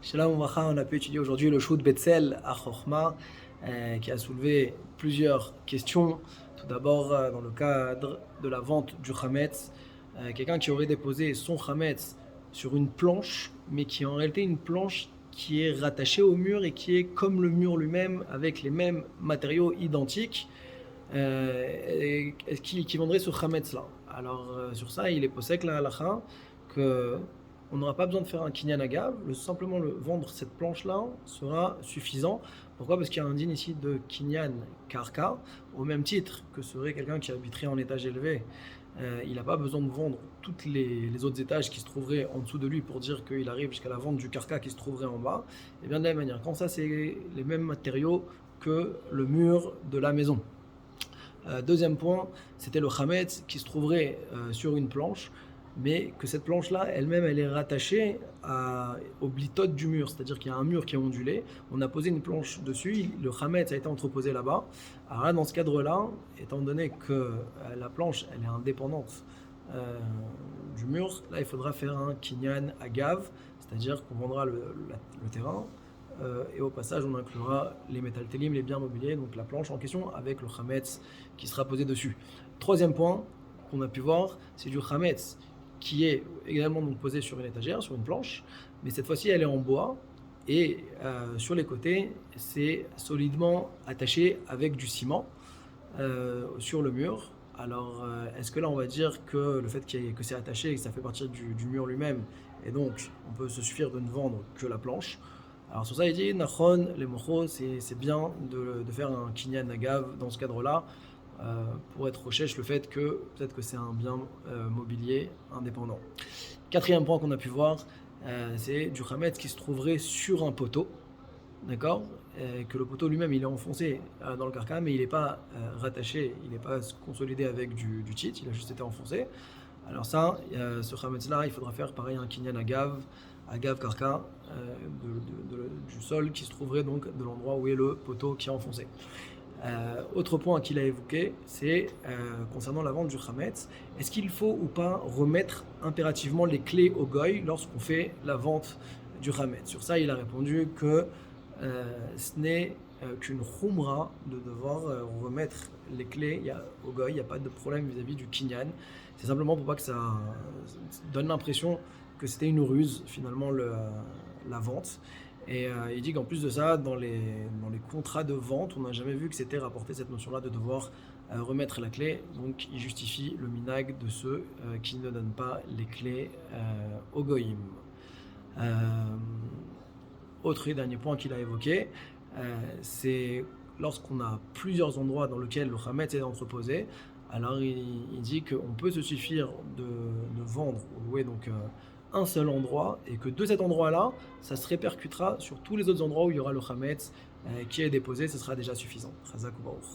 Shalom Uvracha, on a pu étudier aujourd'hui le Shoot Betzel à Chochma, qui a soulevé plusieurs questions. Tout d'abord, dans le cadre de la vente du Chametz, quelqu'un qui aurait déposé son Chametz sur une planche, mais qui est en réalité une planche qui est rattachée au mur et qui est comme le mur lui-même, avec les mêmes matériaux identiques, et qui vendrait ce Chametz-là. Alors, sur ça, il est posé la halakha que on n'aura pas besoin de faire un kinyan agav, simplement vendre cette planche-là sera suffisant. Pourquoi? Parce qu'il y a un din ici de kinyan karka, au même titre que serait quelqu'un qui habiterait en étage élevé. Il n'a pas besoin de vendre tous les autres étages qui se trouveraient en dessous de lui pour dire qu'il arrive jusqu'à la vente du karka qui se trouverait en bas. Et bien de la même manière, quand ça c'est les mêmes matériaux que le mur de la maison. Deuxième point, c'était le chametz qui se trouverait sur une planche, mais que cette planche-là, elle-même, elle est rattachée au blitote du mur, c'est-à-dire qu'il y a un mur qui est ondulé, on a posé une planche dessus, le chametz a été entreposé là-bas. Alors là, dans ce cadre-là, étant donné que la planche, elle est indépendante du mur, là, il faudra faire un kinyan agav, c'est-à-dire qu'on vendra le terrain, et au passage on inclura les métaltélim, les biens mobiliers, donc la planche en question avec le chametz qui sera posé dessus. Troisième point qu'on a pu voir, c'est du chametz qui est également donc posé sur une étagère, sur une planche, mais cette fois-ci elle est en bois et sur les côtés c'est solidement attaché avec du ciment sur le mur. Alors est-ce que là on va dire que le fait que c'est attaché et que ça fait partie du mur lui-même, et donc on peut se suffire de ne vendre que la planche? Alors sur ça il dit Nachon, les mochos, c'est bien de faire un kinyan nagav dans ce cadre-là, pour être recherche le fait que peut-être que c'est un bien mobilier indépendant. Quatrième point qu'on a pu voir, c'est du chametz qui se trouverait sur un poteau, d'accord, que le poteau lui-même il est enfoncé dans le carcan, mais il n'est pas rattaché, il n'est pas consolidé avec du tit, il a juste été enfoncé. Alors ça, ce chametz-là, il faudra faire pareil un kinyan agav karka, du sol qui se trouverait donc de l'endroit où est le poteau qui est enfoncé. Autre point qu'il a évoqué, c'est concernant la vente du chametz. Est-ce qu'il faut ou pas remettre impérativement les clés au goy lorsqu'on fait la vente du chametz? Sur ça, il a répondu que ce n'est qu'une khumra de devoir remettre les clés au goy. Il n'y a pas de problème vis-à-vis du kinyan. C'est simplement pour pas que ça donne l'impression que c'était une ruse finalement la vente. Et il dit qu'en plus de ça, dans les contrats de vente, on n'a jamais vu que c'était rapporté cette notion-là de devoir remettre la clé. Donc il justifie le minag de ceux qui ne donnent pas les clés au goyim. Autre et dernier point qu'il a évoqué, c'est lorsqu'on a plusieurs endroits dans lesquels le chametz est entreposé. Alors il dit qu'on peut se suffire de vendre ou louer donc un seul endroit, et que de cet endroit-là, ça se répercutera sur tous les autres endroits où il y aura le chametz qui est déposé, ce sera déjà suffisant. Chazak ou Baruch.